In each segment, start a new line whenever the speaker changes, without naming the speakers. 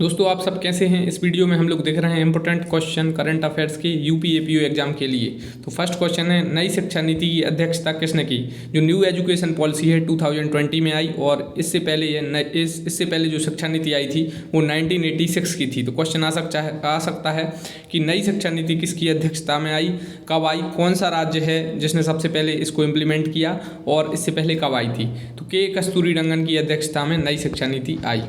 दोस्तों आप सब कैसे हैं। इस वीडियो में हम लोग देख रहे हैं इंपॉर्टेंट क्वेश्चन करंट अफेयर्स के यूपी एपीओ एग्जाम के लिए। तो फर्स्ट क्वेश्चन है, नई शिक्षा नीति की अध्यक्षता किसने की। जो न्यू एजुकेशन पॉलिसी है 2020 में आई और इससे पहले जो शिक्षा नीति आई थी वो 1986 की थी। तो क्वेश्चन आ सकता है कि नई शिक्षा नीति किसकी अध्यक्षता में आई, कब आई, कौन सा राज्य है जिसने सबसे पहले इसको इम्प्लीमेंट किया और इससे पहले कब आई थी। तो के कस्तूरीरंगन की अध्यक्षता में नई शिक्षा नीति आई।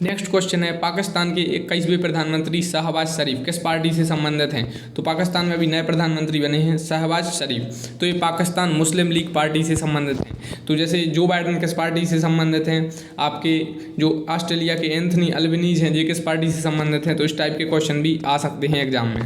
नेक्स्ट क्वेश्चन है, पाकिस्तान के 21वें प्रधानमंत्री शहबाज शरीफ किस पार्टी से संबंधित हैं। तो पाकिस्तान में अभी नए प्रधानमंत्री बने हैं शहबाज शरीफ, तो ये पाकिस्तान मुस्लिम लीग पार्टी से संबंधित हैं। तो जैसे जो बाइडन किस पार्टी से संबंधित हैं, आपके जो ऑस्ट्रेलिया के एंथनी अल्बनीज हैं ये किस पार्टी से संबंधित हैं। तो इस टाइप के क्वेश्चन भी आ सकते हैं एग्जाम में।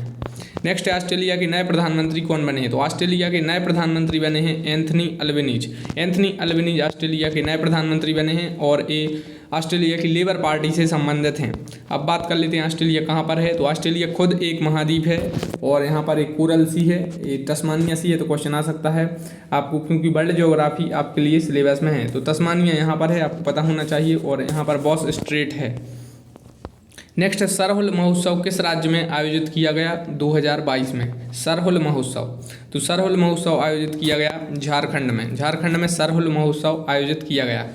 नेक्स्ट है, ऑस्ट्रेलिया के नए प्रधानमंत्री कौन बने हैं। तो ऑस्ट्रेलिया के नए प्रधानमंत्री बने हैं Anthony Albanese. Anthony Albanese Australia के नए प्रधानमंत्री बने हैं और ये ऑस्ट्रेलिया की लेबर पार्टी से संबंधित हैं। अब बात कर लेते हैं ऑस्ट्रेलिया कहाँ पर है। तो ऑस्ट्रेलिया खुद एक महाद्वीप है और यहाँ पर एक कोरल सी है, ये तस्मानिया सी है। तो क्वेश्चन आ सकता है आपको, क्योंकि वर्ल्ड ज्योग्राफी आपके लिए सिलेबस में है। तो तस्मानिया यहाँ पर है, आपको पता होना चाहिए, और यहाँ पर बॉस स्ट्रेट है। नेक्स्ट है, सरहुल महोत्सव किस राज्य में आयोजित किया गया 2022 में। सरहुल महोत्सव, तो सरहुल महोत्सव आयोजित किया गया झारखंड में। झारखंड में सरहुल महोत्सव आयोजित किया गया।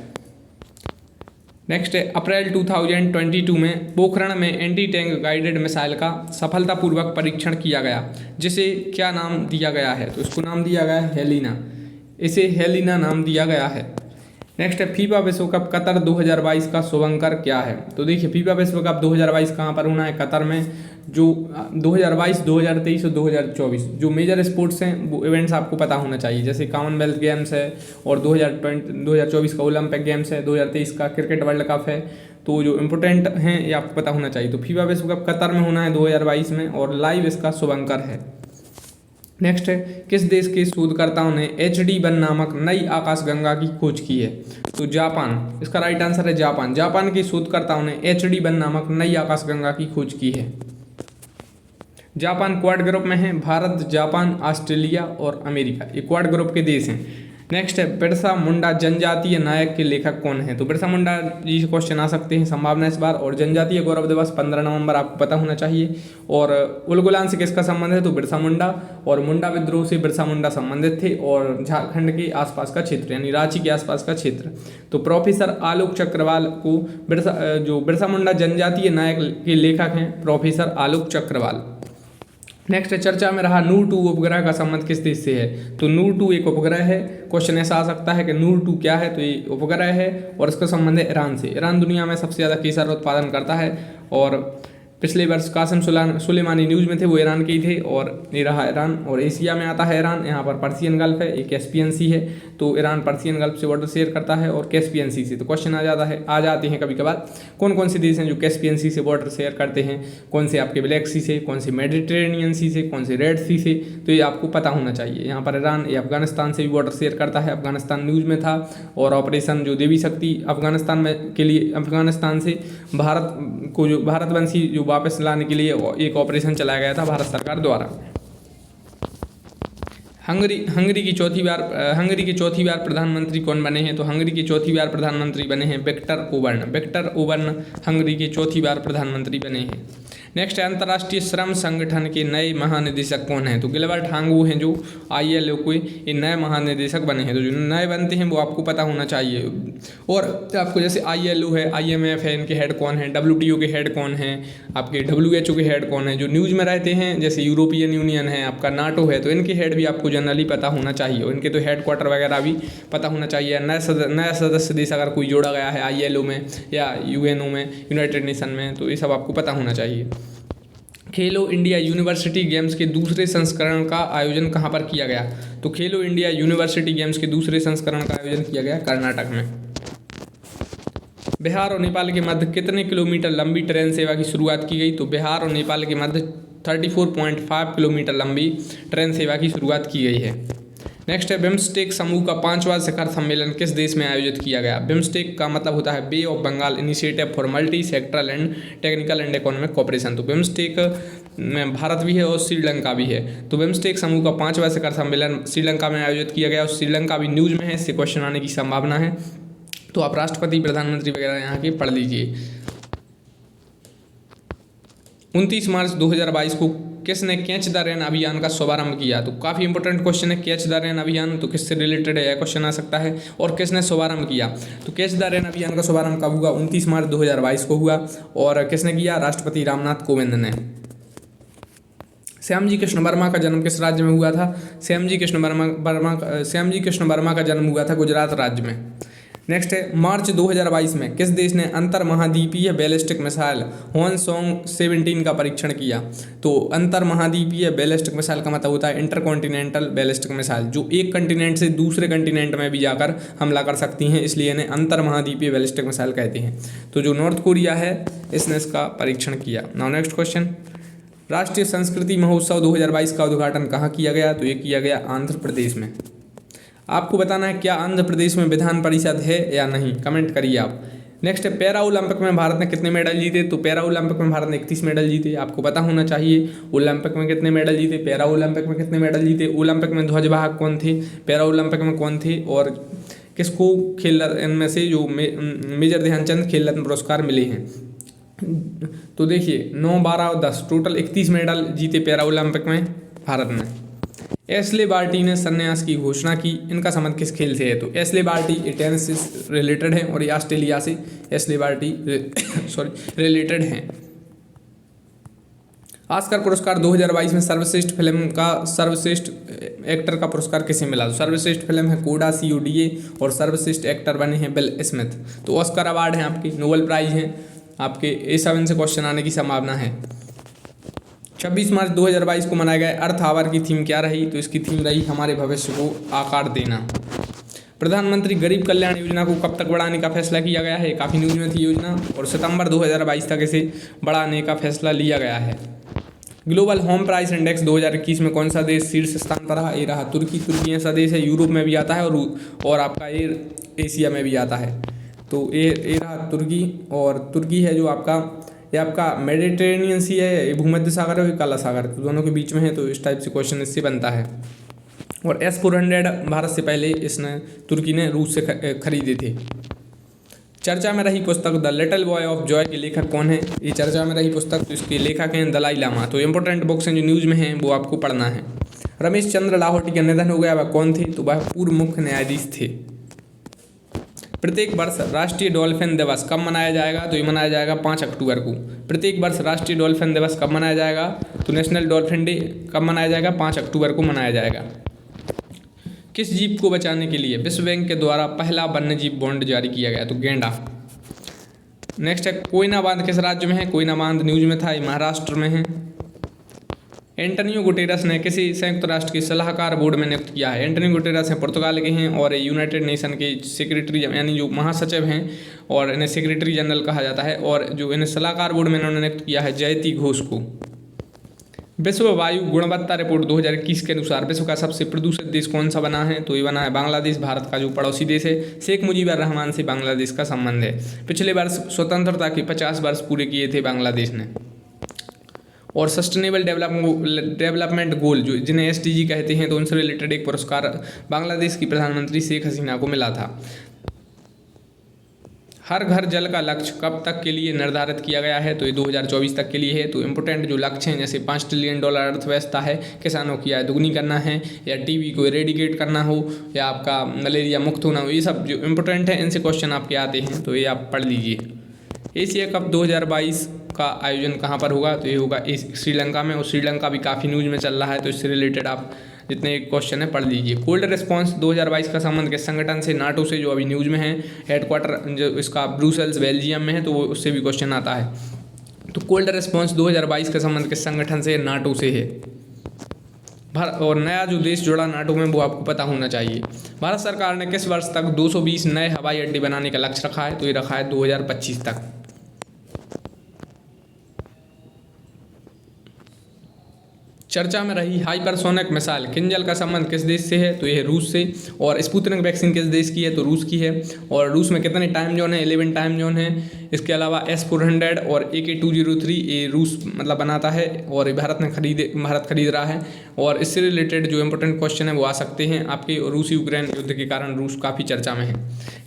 नेक्स्ट है, अप्रैल 2022 में पोखरण में एंटी टैंक गाइडेड मिसाइल का सफलतापूर्वक परीक्षण किया गया, जिसे क्या नाम दिया गया है। तो इसको नाम दिया गया है हेलिना, इसे हेलिना नाम दिया गया है। नेक्स्ट है, फीफा विश्व कप कतर 2022 का शुभंकर क्या है। तो देखिए, फीफा विश्व कप 2022 कहाँ पर होना है, कतर में। जो 2022, 2023 और 2024 जो मेजर स्पोर्ट्स हैं वो इवेंट्स आपको पता होना चाहिए। जैसे कॉमनवेल्थ गेम्स है और 2024 का ओलंपिक गेम्स है, 2023 का क्रिकेट वर्ल्ड कप है। तो जो इम्पोर्टेंट हैं ये आपको पता होना चाहिए। तो फीफा विश्व कप कतर में होना है 2022 में और लाइव इसका शुभंकर है। नेक्स्ट है, किस देश के शोधकर्ताओं ने HD1 नामक नई आकाशगंगा की खोज की है। तो जापान, इसका राइट आंसर है जापान। जापान के शोधकर्ताओं ने HD1 नामक नई आकाशगंगा की खोज की है। जापान क्वाड ग्रुप में है, भारत, जापान, ऑस्ट्रेलिया और अमेरिका, ये क्वाड ग्रुप के देश हैं। नेक्स्ट है, बिरसा मुंडा जनजातीय नायक के लेखक कौन है। तो बिरसा मुंडा जी से क्वेश्चन आ सकते हैं, संभावना इस बार। और जनजातीय गौरव दिवस 15 नवंबर आपको पता होना चाहिए। और उलगुलान से किसका संबंध है। तो बिरसा मुंडा, और मुंडा विद्रोह से बिरसा मुंडा संबंधित थे, और झारखंड के आसपास का क्षेत्र यानी रांची के आसपास का क्षेत्र। तो प्रोफेसर आलोक चक्रवाल को बिरसा मुंडा जनजातीय नायक के लेखक हैं प्रोफेसर आलोक चक्रवाल। नेक्स्ट है, चर्चा में रहा नूर 2 उपग्रह का संबंध किस देश से है। तो नूर 2 एक उपग्रह है। क्वेश्चन ऐसा आ सकता है कि नूर 2 क्या है। तो ये उपग्रह है और इसका संबंध है ईरान से। ईरान दुनिया में सबसे ज़्यादा केसर उत्पादन करता है और पिछले वर्ष कासिम सुलेमानी न्यूज़ में थे, वो ईरान के ही थे। और ये रहा ईरान, और एशिया में आता है ईरान। यहाँ पर पर्सियन गल्फ है, एक कैस्पियन सी है। तो ईरान पर्सियन गल्फ से बॉर्डर शेयर करता है और कैस्पियन सी से। तो क्वेश्चन आ जाते हैं कभी कभार, कौन कौन से देश हैं जो कैस्पियन सी से बॉर्डर शेयर करते हैं, कौन से आपके ब्लैक सी से, कौन से मेडिटेरेनियन सी से, कौन से रेड सी से। तो ये आपको पता होना चाहिए। यहाँ पर ईरान ये अफगानिस्तान से भी बॉर्डर शेयर करता है, अफगानिस्तान न्यूज़ में था। और ऑपरेशन जो देवी शक्ति अफगानिस्तान में के लिए, अफगानिस्तान से भारत को जो भारतवंशी जो वापस लाने के लिए एक ऑपरेशन चलाया गया था भारत सरकार द्वारा। हंगरी की चौथी बार प्रधानमंत्री कौन बने हैं। तो हंगरी के चौथी बार प्रधानमंत्री बने हैं विक्टर ओबर्न हंगरी के चौथी बार प्रधानमंत्री बने हैं। नेक्स्ट है, अंतर्राष्ट्रीय श्रम संगठन के नए महानिदेशक कौन हैं। तो गिलबर्ट हांगवू हैं जो ILO के ये नए महानिदेशक बने हैं। तो जो नए बनते हैं वो आपको पता होना चाहिए। और आपको जैसे ILO है, IMF है, इनके हेड कौन हैं, WTO के हेड कौन हैं, आपके WHO के हेड कौन हैं, जो न्यूज़ में रहते हैं जैसे यूरोपियन यूनियन है, आपका NATO है, तो इनके हेड भी आपको जनरली पता होना चाहिए। और इनके तो हेड क्वार्टर वगैरह भी पता होना चाहिए। नया सदस्य देश अगर कोई जोड़ा गया है ILO में या UNO में, यूनाइटेड नेशन में, तो ये सब आपको पता होना चाहिए। खेलो इंडिया यूनिवर्सिटी गेम्स के दूसरे संस्करण का आयोजन कहाँ पर किया गया। तो खेलो इंडिया यूनिवर्सिटी गेम्स के दूसरे संस्करण का आयोजन किया गया कर्नाटक में। बिहार और नेपाल के मध्य कितने किलोमीटर लंबी ट्रेन सेवा की शुरुआत की गई। तो बिहार और नेपाल के मध्य 34.5 किलोमीटर लंबी ट्रेन सेवा की शुरुआत की गई है। नेक्स्ट है, बिम्स्टेक समूह का 5वां शिखर सम्मेलन किस देश में आयोजित किया गया। बिम्स्टेक का मतलब होता है bay of Bengal initiative for multi sectoral and technical and economic cooperation. तो बिम्स्टेक में भारत भी है और श्रीलंका भी है। तो बिम्स्टेक समूह का 5वां शिखर सम्मेलन श्रीलंका में आयोजित किया गया और श्रीलंका भी न्यूज़ में है, इससे क्वेश्चन आने की संभावना है। तो आप राष्ट्रपति, प्रधानमंत्री वगैरह यहाँ के पढ़ लीजिए। 29 मार्च 2022 को किसने कैच द रेन अभियान का शुभारंभ किया? तो काफ़ी इंपॉर्टेंट क्वेश्चन है, कैच द रेन अभियान तो किससे रिलेटेड है, यह क्वेश्चन आ सकता है। और किसने शुभारंभ किया? तो कैच द रेन अभियान का शुभारंभ कब हुआ? 29 मार्च 2022 को हुआ। और किसने किया? राष्ट्रपति रामनाथ कोविंद ने। श्यामजी कृष्ण वर्मा का जन्म किस राज्य में हुआ था? श्यामजी कृष्ण वर्मा का जन्म हुआ था गुजरात राज्य में। नेक्स्ट है, मार्च 2022 में किस देश ने अंतर महाद्वीपीय बैलिस्टिक मिसाइल हॉनसोंग 17 का परीक्षण किया? तो अंतर महाद्वीपीय बैलिस्टिक मिसाइल का मतलब होता है इंटरकॉन्टिनेंटल बैलिस्टिक मिसाइल, जो एक कंटिनेंट से दूसरे कंटिनेंट में भी जाकर हमला कर सकती हैं, इसलिए इन्हें अंतर महाद्वीपीय बैलिस्टिक मिसाइल कहते हैं। तो जो नॉर्थ कोरिया है इसने इसका परीक्षण किया। नाउ नेक्स्ट क्वेश्चन, राष्ट्रीय संस्कृति महोत्सव 2022 का उद्घाटन कहाँ किया गया? तो ये किया गया आंध्र प्रदेश में। आपको बताना है क्या आंध्र प्रदेश में विधान परिषद है या नहीं, कमेंट करिए आप। नेक्स्ट है, पैरा ओलंपिक में भारत ने कितने मेडल जीते? तो पैरा ओलंपिक में भारत ने 31 मेडल जीते। आपको पता होना चाहिए ओलंपिक में कितने मेडल जीते, पैरा ओलंपिक में कितने मेडल जीते। ओलंपिक में ध्वजवाहक कौन थे, पैरा ओलंपिक में कौन थे, और किसको खेल इनमें से जो मेजर ध्यानचंद खेल रत्न पुरस्कार मिले हैं? तो देखिए 9, 12 और 10 टोटल 31 मेडल जीते पैरा ओलंपिक में भारत ने। एशले बार्टी ने संन्यास की घोषणा की, इनका संबंध किस खेल से है? तो एशले बार्टी टेनिस से रिलेटेड है और ये ऑस्ट्रेलिया से एशले बार्टी रिलेटेड हैं। ऑस्कर पुरस्कार 2022 में सर्वश्रेष्ठ फिल्म का सर्वश्रेष्ठ एक्टर का पुरस्कार किसे मिला? तो सर्वश्रेष्ठ फिल्म है कोडा CODA और सर्वश्रेष्ठ एक्टर बने हैं विल स्मिथ। तो ऑस्कर अवार्ड हैं आपके, नोबेल प्राइज हैं आपके, ये सब इनसे क्वेश्चन आने की संभावना है। 26 मार्च 2022 को मनाया गया अर्थ आवर की थीम क्या रही? तो इसकी थीम रही हमारे भविष्य को आकार देना। प्रधानमंत्री गरीब कल्याण योजना को कब तक बढ़ाने का फैसला किया गया है? काफ़ी न्यूज में थी योजना, और सितंबर 2022 तक इसे बढ़ाने का फैसला लिया गया है। ग्लोबल होम प्राइस इंडेक्स 2021 में कौन सा देश शीर्ष स्थान पर रहा? ये रहा तुर्की। तुर्की ऐसा देश है, यूरोप में भी आता है और आपका ये एशिया में भी आता है। तो ये रहा तुर्की, और तुर्की है जो ये आपका मेडिटेरेनियन सी है, ये भूमध्य सागर है, काला सागर, तो दोनों के बीच में है। तो इस टाइप से क्वेश्चन इससे बनता है। और S-400 भारत से पहले इसने तुर्की ने रूस से खरीदे थे। चर्चा में रही पुस्तक the little boy of Joy के लेखक कौन है? ये चर्चा में रही पुस्तक, तो इसके लेखक हैं दलाई लामा। तो इंपॉर्टेंट बुक्स हैं जो न्यूज़ में हैं वो आपको पढ़ना है। रमेश चंद्र लाहौटी का निधन हो गया, वह कौन थे? तो वह पूर्व मुख्य न्यायाधीश थे। प्रत्येक वर्ष राष्ट्रीय डॉल्फिन दिवस कब मनाया जाएगा? तो ये मनाया जाएगा 5 अक्टूबर को। प्रत्येक वर्ष राष्ट्रीय डॉल्फिन दिवस कब मनाया जाएगा? तो नेशनल डॉल्फिन डे कब मनाया जाएगा? 5 अक्टूबर को मनाया जाएगा। किस जीव को बचाने के लिए विश्व बैंक के द्वारा पहला वन्य जीव बॉन्ड जारी किया गया? तो गेंडा। नेक्स्ट है, कोयना बांध किस राज्य में है? कोयना बांध न्यूज में था, ये महाराष्ट्र में है। एंटोनियो गुटेरस ने किसी संयुक्त राष्ट्र के सलाहकार बोर्ड में नियुक्त किया है? एंटोनियो गुटेरस हैं पुर्तगाल के हैं और यूनाइटेड नेशन के सेक्रेटरी यानी जो महासचिव हैं, और इन्हें सेक्रेटरी जनरल कहा जाता है। और जो इन्हें सलाहकार बोर्ड में इन्होंने नियुक्त किया है जयती घोष को। विश्व वायु गुणवत्ता रिपोर्ट 2021 के अनुसार विश्व का सबसे प्रदूषित देश कौन सा बना है? तो ये बना है बांग्लादेश। भारत का जो पड़ोसी देश है, शेख मुजीबुर रहमान से बांग्लादेश का संबंध है। पिछले वर्ष स्वतंत्रता के 50 वर्ष पूरे किए थे बांग्लादेश ने। और सस्टेनेबल डेवलपमेंट गोल जो जिन्हें SDG कहते हैं, तो उनसे रिलेटेड एक पुरस्कार बांग्लादेश की प्रधानमंत्री शेख हसीना को मिला था। हर घर जल का लक्ष्य कब तक के लिए निर्धारित किया गया है? तो ये 2024 तक के लिए है। तो इम्पोर्टेंट जो लक्ष्य हैं, जैसे $5 ट्रिलियन अर्थव्यवस्था है, किसानों की आय दुगनी करना है, या TB को इरेडिकेट करना हो, या आपका मलेरिया मुक्त होना हो, ये सब जो इम्पोर्टेंट है इनसे क्वेश्चन आपके आते हैं, तो ये आप पढ़ लीजिए। एशिया कप 2022 का आयोजन कहाँ पर होगा? तो ये होगा श्रीलंका में, और श्रीलंका भी काफ़ी न्यूज में चल रहा है, तो इससे रिलेटेड आप जितने क्वेश्चन है पढ़ लीजिए। कोल्ड रिस्पॉन्स 2022 का संबंध किस संगठन से? नाटो से, जो अभी न्यूज में है। हेडक्वार्टर जो इसका ब्रुसेल्स बेल्जियम में है, तो वो उससे भी क्वेश्चन आता है। तो कोल्ड रिस्पॉन्स 2022 का संबंध किस संगठन से? नाटो से है। और नया जो देश जुड़ा नाटो में वो आपको पता होना चाहिए। भारत सरकार ने किस वर्ष तक 220 नए हवाई अड्डे बनाने का लक्ष्य रखा है? तो ये रखा है 2025 तक। चर्चा में रही हाइपरसोनिक मिसाइल किंजल का संबंध किस देश से है? तो ये है रूस से। और स्पुतनिक वैक्सीन किस देश की है? तो रूस की है। और रूस में कितने टाइम जोन है? 11 टाइम जोन है। इसके अलावा S-400 और AK-203 ये रूस मतलब बनाता है और भारत खरीद रहा है। और इससे रिलेटेड जो इंपॉर्टेंट क्वेश्चन है वो आ सकते हैं आपके। रूस यूक्रेन युद्ध के कारण रूस काफ़ी चर्चा में है।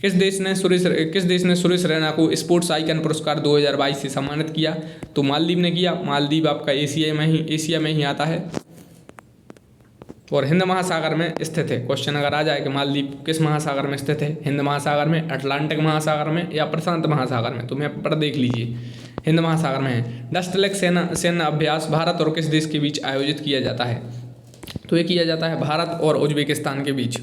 किस देश ने सुरेश रैना को स्पोर्ट्स आइकन पुरस्कार 2022 से सम्मानित किया? तो मालदीव ने किया। मालदीव आपका एशिया में ही आता है और हिंद महासागर में स्थित है। क्वेश्चन अगर आ जाए कि मालदीव किस महासागर में स्थित है? हिंद महासागर में, अटलांटिक महासागर में या प्रशांत महासागर में? तो मैप पर देख लीजिए, हिंद महासागर में है। डस्ट लेक सैन्य अभ्यास भारत और किस देश के बीच आयोजित किया जाता है? तो ये किया जाता है भारत और उज्बेकिस्तान के बीच।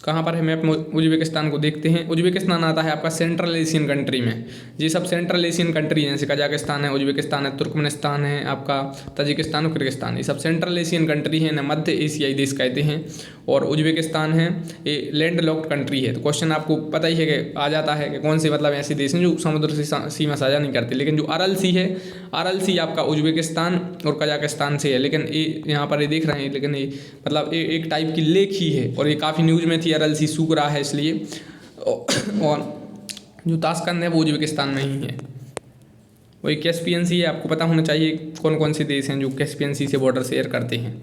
कहाँ पर है मैप में? उज्बेकिस्तान को देखते हैं। उज्बेकिस्तान आता है आपका सेंट्रल एशियन कंट्री में। ये सब सेंट्रल एशियन कंट्री हैं, जैसे कजाकिस्तान है, उज्बेकिस्तान है, तुर्कमेनिस्तान है, आपका तजिकिस्तान और किर्गिस्तान। ये सब सेंट्रल एशियन कंट्री है, इन्हें मध्य एशियाई देश कहते हैं। और उज्बेकिस्तान है ये लैंड लॉक्ड कंट्री है। तो क्वेश्चन आपको पता ही है कि आ जाता है कि कौन से मतलब ऐसे देश हैं जो समुद्र से सीमा साझा नहीं करते। लेकिन जो अरल सी है, अरल सी आपका उज्बेकिस्तान और कजाकिस्तान से है। लेकिन ये यहाँ पर ये देख रहे हैं, लेकिन ये मतलब एक टाइप की लेक ही है और ये काफ़ी न्यूज़ में थी। अरल सी सूख रहा है इसलिए। और जो ताशकंद है वो उज्बेकिस्तान में ही है। वही कैस्पियन सी है, आपको पता होना चाहिए कौन कौन से देश हैं जो कैस्पियन सी से बॉर्डर शेयर करते हैं।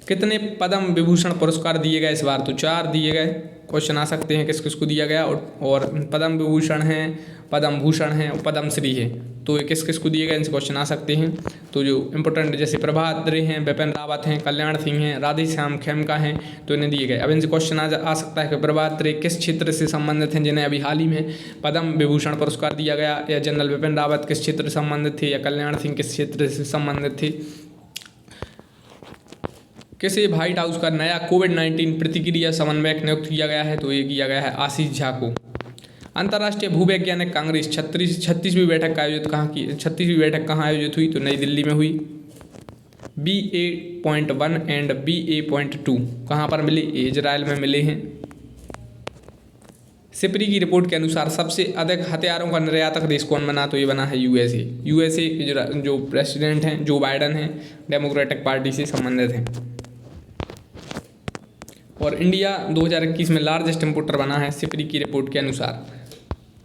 कितने पद्म विभूषण पुरस्कार दिए गए इस बार? तो 4 दिए गए। क्वेश्चन आ सकते हैं किस किस को दिया गया। और पद्म विभूषण है, पद्म भूषण है और पद्मश्री है। तो ये किस किस को दिए गए, इनसे क्वेश्चन आ सकते हैं। तो जो इंपॉर्टेंट जैसे प्रभात रे हैं, बिपिन रावत हैं, कल्याण सिंह हैं, राधेश्याम खेमका हैं, तो इन्हें दिए गए। अब इनसे क्वेश्चन आ सकता है कि प्रभात रे किस क्षेत्र से संबंधित हैं जिन्हें अभी हाल ही में पद्म विभूषण पुरस्कार दिया गया? या जनरल बिपिन रावत किस क्षेत्र से संबंधित थे? या कल्याण सिंह किस क्षेत्र से संबंधित थे? किसे व्हाइट हाउस का नया कोविड-19 प्रतिक्रिया समन्वयक नियुक्त किया गया है? तो ये किया गया है आशीष झा को। अंतर्राष्ट्रीय भूवैज्ञानिक कांग्रेस 36वीं बैठक बैठक कहाँ आयोजित हुई? तो नई दिल्ली में हुई। BA.1 एंड BA.2 कहाँ पर मिले? इजराइल में मिले हैं। सिपरी की रिपोर्ट के अनुसार सबसे अधिक हथियारों का निर्यातक देश कौन बना? तो ये बना है यूएसए के जो प्रेसिडेंट हैं जो बाइडन हैं, डेमोक्रेटिक पार्टी से संबंधित हैं। और इंडिया 2021 में लार्जेस्ट इंपोर्टर बना है सिपरी की रिपोर्ट के अनुसार।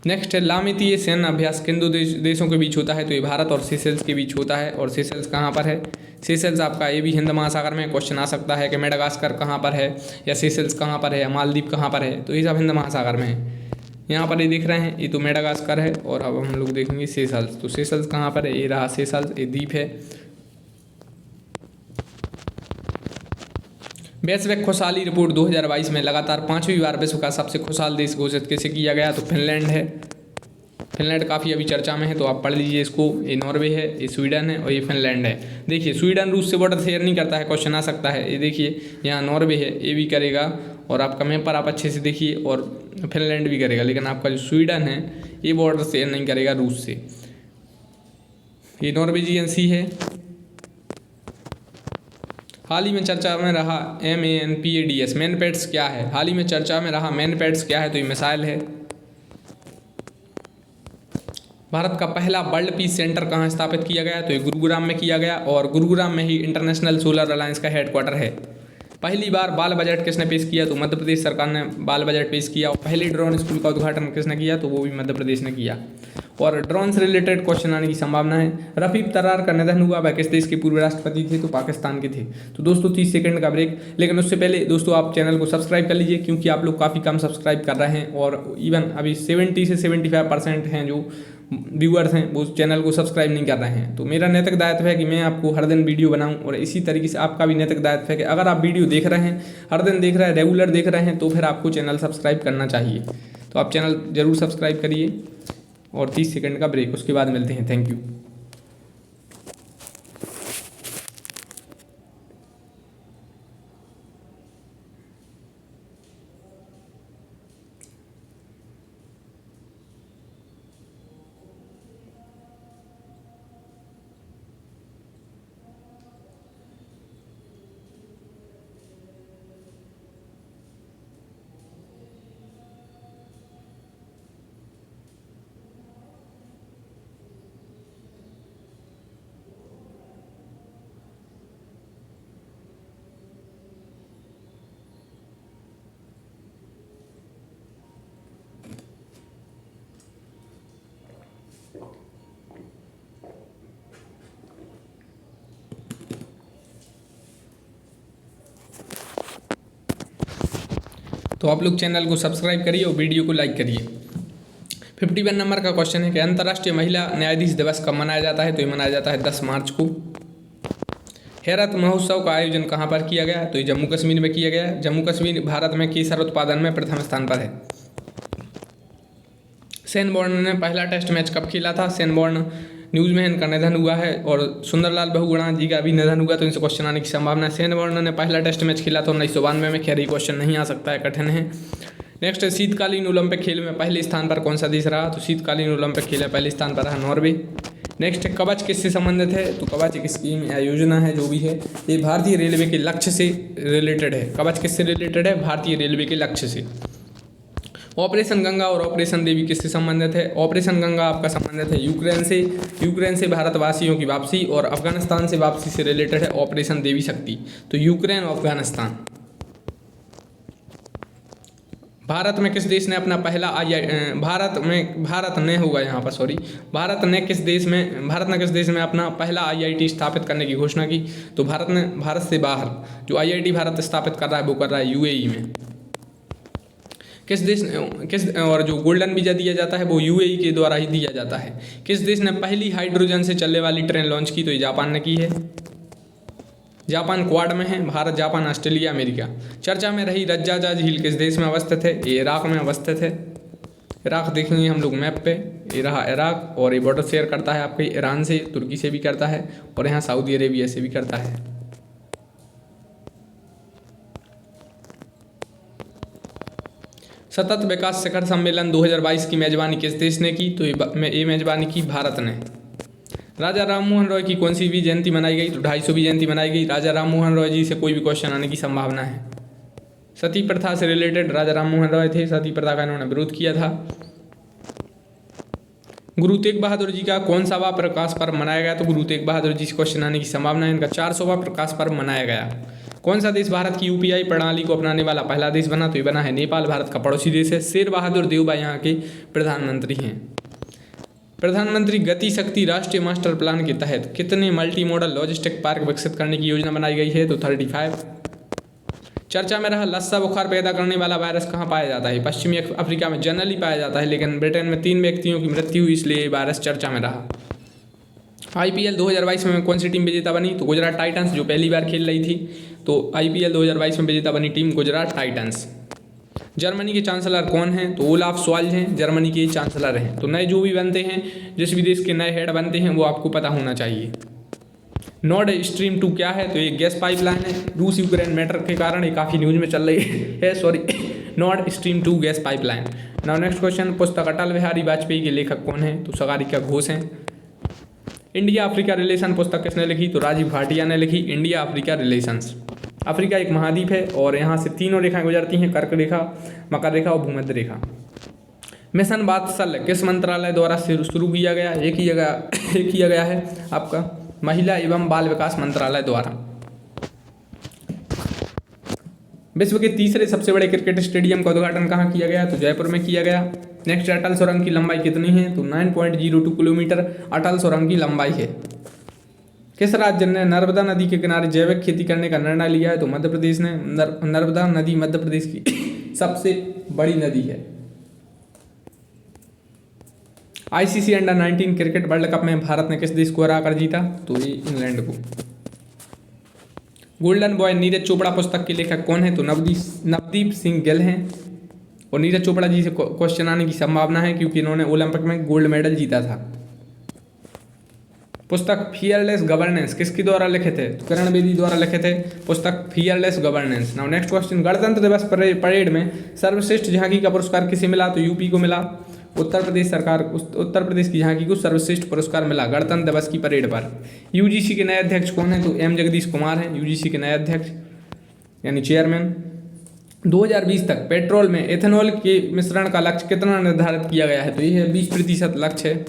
नेक्स्ट है लामितीय सैन्य अभ्यास किन दो देशों के बीच होता है? तो ये भारत और सेशेल्स के बीच होता है। और सेशेल्स कहाँ पर है? सेशेल्स आपका ये भी हिंद महासागर में। क्वेश्चन आ सकता है कि मेडागास्कर कहाँ पर है, या सेशेल्स कहाँ पर है, या मालदीव कहाँ पर है? तो ये सब हिंद महासागर में है। यहाँ पर ये देख रहे हैं, ये तो मेडागास्कर है। और अब हम लोग देखेंगे सेशेल्स। तो सेशेल्स कहाँ पर है? ये रहा सेशेल्स, ये द्वीप है। वैश्विक खुशहाली रिपोर्ट 2022 में लगातार 5वीं बार विश्व का सबसे खुशहाल देश घोषित किसे किया गया? तो फिनलैंड है। फिनलैंड काफ़ी अभी चर्चा में है, तो आप पढ़ लीजिए इसको। ये नॉर्वे है, ये स्वीडन है और ये फिनलैंड है। देखिए स्वीडन रूस से बॉर्डर शेयर नहीं करता है, क्वेश्चन आ सकता है। ये देखिए यहाँ नॉर्वे है, ये भी करेगा। और आपका मैप पर आप अच्छे से देखिए, और फिनलैंड भी करेगा। लेकिन आपका जो स्वीडन है ये बॉर्डर शेयर नहीं करेगा रूस से। ये नॉर्वेजियन सी है। हाल ही में चर्चा में रहा MANPADS मैनपेट्स क्या है? हाल ही में चर्चा में रहा मैनपेट्स क्या है? तो ये मिसाइल है। भारत का पहला वर्ल्ड पीस सेंटर कहाँ स्थापित किया गया? तो ये गुरुग्राम में किया गया। और गुरुग्राम में ही इंटरनेशनल सोलर अलायंस का हेडक्वार्टर है। पहली बार बाल बजट किसने पेश किया? तो मध्य प्रदेश सरकार ने बाल बजट पेश किया। और पहले ड्रोन स्कूल का उद्घाटन किसने किया? तो वो भी मध्य प्रदेश ने किया। और ड्रोन से रिलेटेड क्वेश्चन आने की संभावना है। रफीक तरार का निधन हुआ, वह किस देश के पूर्व राष्ट्रपति थे? तो पाकिस्तान के थे। तो दोस्तों 30 सेकंड का ब्रेक, लेकिन उससे पहले दोस्तों आप चैनल को सब्सक्राइब कर लीजिए, क्योंकि आप लोग काफ़ी कम सब्सक्राइब कर रहे हैं। और इवन अभी 70 से 75% हैं जो व्यूअर्स हैं वो चैनल को सब्सक्राइब नहीं कर रहे हैं। तो मेरा नैतिक दायित्व है कि मैं आपको हर दिन वीडियो बनाऊं। और इसी तरीके से आपका भी नैतिक दायित्व है कि अगर आप वीडियो देख रहे हैं, हर दिन देख रहे हैं, रेगुलर देख रहे हैं, तो फिर आपको चैनल सब्सक्राइब करना चाहिए। तो आप चैनल ज़रूर सब्सक्राइब करिए। और 30 सेकंड का ब्रेक, उसके बाद मिलते हैं। Thank you. तो आप लोग चैनल को सब्सक्राइब करिए और वीडियो को लाइक करिए। 51 नंबर का क्वेश्चन है कि अंतर्राष्ट्रीय महिला न्यायाधीश दिवस कब मनाया जाता है? तो ये मनाया जाता है 10 मार्च को। हेरत महोत्सव का आयोजन कहाँ पर किया गया? तो ये जम्मू कश्मीर में किया गया। जम्मू कश्मीर भारत में केसर उत्पादन में प्रथम स्थान पर है। शेन वॉर्न ने पहला टेस्ट मैच कब खेला था? शेन वॉर्न न्यूज़ में इनका निधन हुआ है और सुंदरलाल बहुगुणा जी का भी निधन हुआ, तो इनसे क्वेश्चन आने की संभावना है। शेन वॉर्न ने पहला टेस्ट मैच खेला था 1992 में। खैर ये क्वेश्चन नहीं आ सकता है, कठिन है। नेक्स्ट है शीतकालीन ओलंपिक खेल में पहले स्थान पर कौन सा देश रहा? तो शीतकालीन ओलंपिक खेल में पहले स्थान पर रहा नॉर्वे। नेक्स्ट है कवच किससे संबंधित है? तो कवच एक स्कीम या योजना है जो भी है, ये भारतीय रेलवे के लक्ष्य से रिलेटेड है। कवच किससे रिलेटेड है? भारतीय रेलवे के लक्ष्य से। ऑपरेशन गंगा और ऑपरेशन देवी किससे संबंधित है? ऑपरेशन गंगा आपका संबंधित है यूक्रेन से भारतवासियों की वापसी, और अफगानिस्तान से वापसी से रिलेटेड है ऑपरेशन देवी शक्ति। तो यूक्रेन और अफगानिस्तान। भारत में किस देश ने अपना पहला भारत ने किस देश में अपना पहला IIT स्थापित करने की घोषणा की? तो भारत से बाहर जो IIT भारत स्थापित कर रहा है वो कर रहा है UAE में। और जो गोल्डन वीजा दिया जाता है वो UAE के द्वारा ही दिया जाता है। किस देश ने पहली हाइड्रोजन से चलने वाली ट्रेन लॉन्च की? तो ये जापान ने की है। जापान क्वाड में है, भारत, जापान, ऑस्ट्रेलिया, अमेरिका। चर्चा में रही रज्जाजा झील किस देश में अवस्थित है? ये इराक में अवस्थित है। इराक देखेंगे हम लोग मैप पे, ये रहा इराक, और ये बॉर्डर शेयर करता है आपके ईरान से, तुर्की से भी करता है, और यहाँ सऊदी अरेबिया से भी करता है। सतत विकास शिखर सम्मेलन 2022 की मेजबानी किस देश ने की? तो ये मेजबानी की भारत ने। राजा राममोहन रॉय की कौन सी भी जयंती मनाई गई? तो 250वीं जयंती मनाई गई। राजा राममोहन रॉय जी से कोई भी क्वेश्चन आने की संभावना है। सती प्रथा से रिलेटेड राजा राममोहन रॉय थे, सती प्रथा का इन्होंने विरोध किया था। गुरु तेग बहादुर जी का कौन सा प्रकाश पर्व मनाया गया? तो गुरु तेग बहादुर जी से क्वेश्चन आने की संभावना है। इनका 400वां प्रकाश पर्व मनाया गया। कौन सा देश भारत की UPI प्रणाली को अपनाने वाला पहला देश बना? तो ये बना है नेपाल, भारत का पड़ोसी देश है। शेर बहादुर देउबा यहाँ के प्रधानमंत्री हैं। प्रधानमंत्री गति शक्ति राष्ट्रीय मास्टर प्लान के तहत कितने मल्टी मॉडल लॉजिस्टिक पार्क विकसित करने की योजना बनाई गई है? तो 35। चर्चा में रहा लस्सा बुखार पैदा करने वाला वायरस कहाँ पाया जाता है? पश्चिमी अफ्रीका में जनरली पाया जाता है, लेकिन ब्रिटेन में 3 व्यक्तियों की मृत्यु हुई, इसलिए ये वायरस चर्चा में रहा। IPL 2022 में कौन सी टीम विजेता बनी? तो गुजरात टाइटंस, जो पहली बार खेल रही थी। तो IPL 2022 में विजेता बनी टीम गुजरात टाइटंस। जर्मनी के चांसलर कौन हैं? तो ओलाफ शॉल्ज हैं, जर्मनी के चांसलर हैं। तो नए जो भी बनते हैं, जिस भी देश के नए हेड बनते हैं, वो आपको पता होना चाहिए। नॉर्ड स्ट्रीम 2 क्या है? तो ये गैस पाइपलाइन है। रूस यूक्रेन मैटर के कारण ये काफ़ी न्यूज़ में चल रही है। Nord stream 2 gas pipeline. Now next question, पुस्तक अटल बिहारी वाजपेयी के लेखक कौन है? तो सागरिका घोष हैं। इंडिया अफ्रीका रिलेशन पुस्तक किसने लिखी? तो राजीव भाटिया ने लिखी इंडिया अफ्रीका रिलेशंस। अफ्रीका एक महाद्वीप है और यहाँ से 3 रेखाएं गुजरती हैं, कर्क रेखा, मकर रेखा और भूमध्य रेखा। मिशन वात्सल्य किस मंत्रालय द्वारा शुरू किया गया? एक ही किया गया है आपका महिला एवं बाल विकास मंत्रालय द्वारा। विश्व के तीसरे सबसे बड़े क्रिकेट स्टेडियम का उद्घाटन कहाँ किया गया? तो जयपुर में किया गया। नेक्स्ट, अटल सुरंग की लंबाई कितनी है? तो 9.02 किलोमीटर अटल सुरंग की लंबाई है। किस राज्य ने नर्मदा नदी के किनारे जैविक खेती करने का निर्णय लिया है? तो मध्य प्रदेश ने। नर्मदा नदी मध्य प्रदेश की सबसे बड़ी नदी है। ICC under 19 cricket world cup में भारत ने किस देश को हरा कर जीता? तो ये इंग्लैंड को। गोल्डन बॉय नीरज चोपड़ा पुस्तक के लेखक कौन है? तो नवदीप सिंह गिल हैं। और नीरज चोपड़ा जी से क्वेश्चन आने की संभावना है, क्योंकि इन्होंने ओलंपिक में गोल्ड मेडल जीता था। पुस्तक फियरलेस गवर्नेंस किसके द्वारा लिखे थे? तो किरण बेदी द्वारा लिखे थे पुस्तक fearless governance. Now next question, गणतंत्र दिवस परेड में सर्वश्रेष्ठ झांकी का पुरस्कार किसे मिला? तो यूपी को मिला। उत्तर प्रदेश की झांकी को सर्वश्रेष्ठ पुरस्कार मिला गणतंत्र दिवस की परेड पर। UGC के नए अध्यक्ष कौन है? तो M जगदीश कुमार हैं UGC के नए अध्यक्ष यानी चेयरमैन। 2020 तक पेट्रोल में एथेनॉल के मिश्रण का लक्ष्य कितना निर्धारित किया गया है? तो ये 20% लक्ष्य है।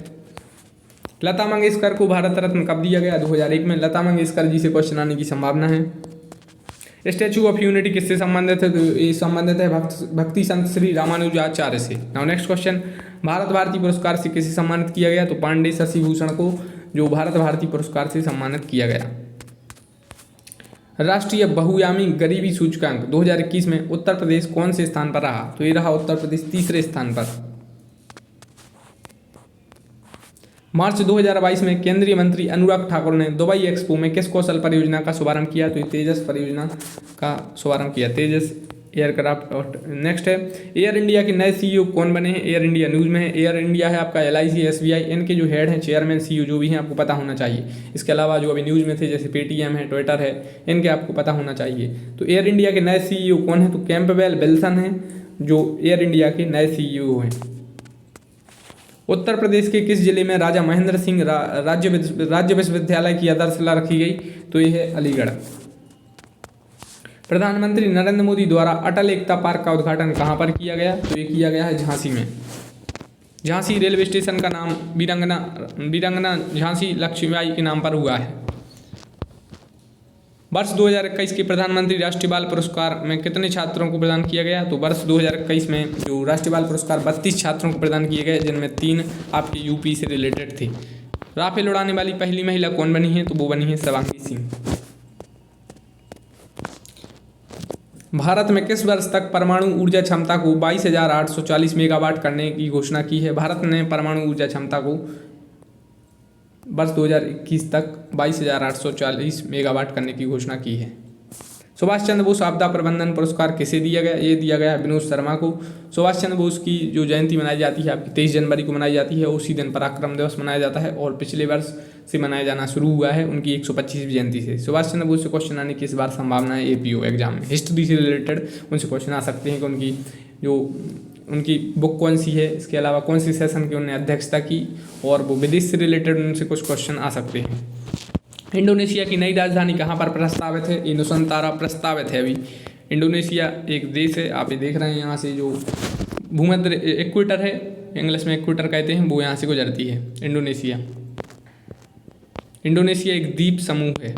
लता मंगेशकर को भारत रत्न कब दिया गया? 2001 में। लता मंगेशकर जी से क्वेश्चन आने की संभावना है। स्टैचू ऑफ यूनिटी किससे संबंधित है? तो ये संबंधित है भक्ति संत श्री रामानुजाचार्य से। Now next question, Bharat Bharati Puraskar से किसे सम्मानित किया गया? तो पांडे शशि भूषण को जो भारत भारती पुरस्कार से सम्मानित किया गया। राष्ट्रीय बहुआयामी गरीबी सूचकांक 2021 में उत्तर प्रदेश कौन से स्थान पर रहा? तो ये रहा उत्तर प्रदेश तीसरे स्थान पर। मार्च 2022 में केंद्रीय मंत्री अनुराग ठाकुर ने दुबई एक्सपो में किस कौशल परियोजना का शुभारंभ किया? तो ये तेजस परियोजना का शुभारंभ किया, तेजस एयरक्राफ्ट। नेक्स्ट है, एयर इंडिया के नए सीईओ कौन बने हैं? एयर इंडिया न्यूज़ में है। एयर इंडिया है आपका LIC, SBI, इनके जो हेड हैं, चेयरमैन, CEO जो भी हैं, आपको पता होना चाहिए। इसके अलावा जो अभी न्यूज़ में थे जैसे पेटीएम है, ट्विटर है, इनके आपको पता होना चाहिए। तो एयर इंडिया के नए CEO कौन है? तो कैंपबेल विल्सन हैं जो एयर इंडिया के नए CEO हैं। उत्तर प्रदेश के किस जिले में राजा महेंद्र सिंह राज्य विश्वविद्यालय की आधारशिला रखी गई? तो ये है अलीगढ़। प्रधानमंत्री नरेंद्र मोदी द्वारा अटल एकता पार्क का उद्घाटन कहाँ पर किया गया? तो ये किया गया है झांसी में। झांसी रेलवे स्टेशन का नाम वीरांगना झांसी लक्ष्मीबाई के नाम पर हुआ है। वर्ष 2021 के प्रधानमंत्री राष्ट्रीय बाल पुरस्कार में कितने छात्रों को प्रदान किया गया? तो वर्ष 2021 में जो राष्ट्रीय बाल पुरस्कार 32 छात्रों को प्रदान किए गए, जिनमें 3 आपके यूपी से रिलेटेड थे। राफेल उड़ाने वाली पहली महिला कौन बनी है? तो वो बनी है शिवांगी सिंह। भारत में किस वर्ष तक परमाणु ऊर्जा क्षमता को 22,840 मेगावाट करने की घोषणा की है? भारत ने परमाणु ऊर्जा क्षमता को वर्ष 2021 तक 22,840 मेगावाट करने की घोषणा की है। सुभाष चंद्र बोस आपदा प्रबंधन पुरस्कार किसे दिया गया? ये दिया गया है विनोद शर्मा को। सुभाष चंद्र बोस की जो जयंती मनाई जाती है आपकी 23 जनवरी को मनाई जाती है, उसी दिन पराक्रम दिवस मनाया जाता है और पिछले वर्ष से मनाया जाना शुरू हुआ है उनकी 125वीं जयंती से। सुभाष चंद्र बोस से क्वेश्चन आने की इस बार संभावना है APO एग्जाम में। हिस्ट्री से रिलेटेड उनसे क्वेश्चन आ सकते हैं कि उनकी बुक कौन सी है, इसके अलावा कौन सी सेशन की उन्होंने अध्यक्षता की, और वो विदेश से रिलेटेड उनसे कुछ क्वेश्चन आ सकते हैं। इंडोनेशिया की नई राजधानी कहाँ पर प्रस्तावित है? ये नुसंतारा प्रस्तावित है अभी। इंडोनेशिया एक देश है, आप ये देख रहे हैं यहाँ से जो भूमध्य इक्वेटर है, इंग्लिश में इक्वेटर कहते हैं, वो यहाँ से गुजरती है इंडोनेशिया। इंडोनेशिया एक द्वीप समूह है।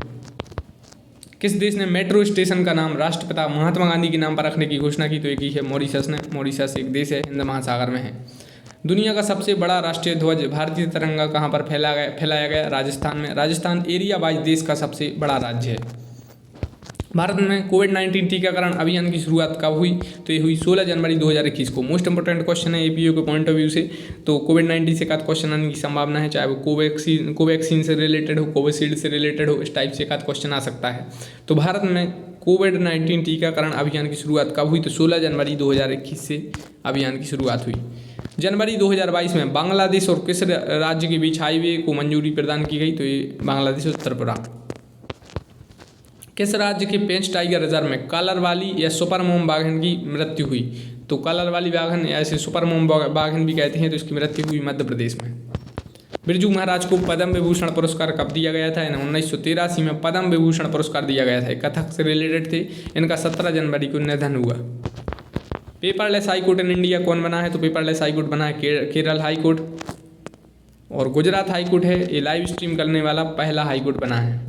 किस देश ने मेट्रो स्टेशन का नाम राष्ट्रपिता महात्मा गांधी के नाम पर रखने की घोषणा की? तो एक ही है मॉरिशस ने। मॉरिशस एक देश है, हिंद महासागर में है। दुनिया का सबसे बड़ा राष्ट्रीय ध्वज भारतीय तिरंगा कहाँ पर फैलाया गया? राजस्थान में। राजस्थान एरिया वाइज देश का सबसे बड़ा राज्य है। भारत में कोविड-19 टीकाकरण अभियान की शुरुआत कब हुई? तो ये हुई 16 जनवरी 2021 को। मोस्ट इंपोर्टेंट क्वेश्चन है APO के पॉइंट ऑफ व्यू से। तो कोविड-19 से एकाध क्वेश्चन आने की संभावना है, चाहे वो कोवैक्सीन से रिलेटेड हो, कोविशील्ड से रिलेटेड हो, इस टाइप से एकाध क्वेश्चन आ सकता है। तो भारत में कोविड-19 टीकाकरण अभियान की शुरुआत कब हुई? तो 16 जनवरी 2021 से अभियान की शुरुआत हुई। जनवरी 2022 में बांग्लादेश और किस राज्य के बीच हाईवे को मंजूरी प्रदान की गई? तो ये बांग्लादेश और त्रिपुरा। किस राज्य के पेंच टाइगर रिजर्व में कलर वाली या सुपर मोम बाघन की मृत्यु हुई? तो कलर वाली बाघन या ऐसे सुपर मोम बाघन भी कहते हैं, तो इसकी मृत्यु हुई मध्य प्रदेश में। बिरजू महाराज को पद्म विभूषण पुरस्कार कब दिया गया था? इन्हें 1983 में पद्म विभूषण पुरस्कार दिया गया था। कथक से रिलेटेड थे। इनका 17 जनवरी को निधन हुआ। Paperless high court in India कौन बना है? तो पेपरलेस हाई कोर्ट बना है केरल हाई कोर्ट, और गुजरात हाई कोर्ट है ये लाइव स्ट्रीम करने वाला पहला हाई कोर्ट बना है।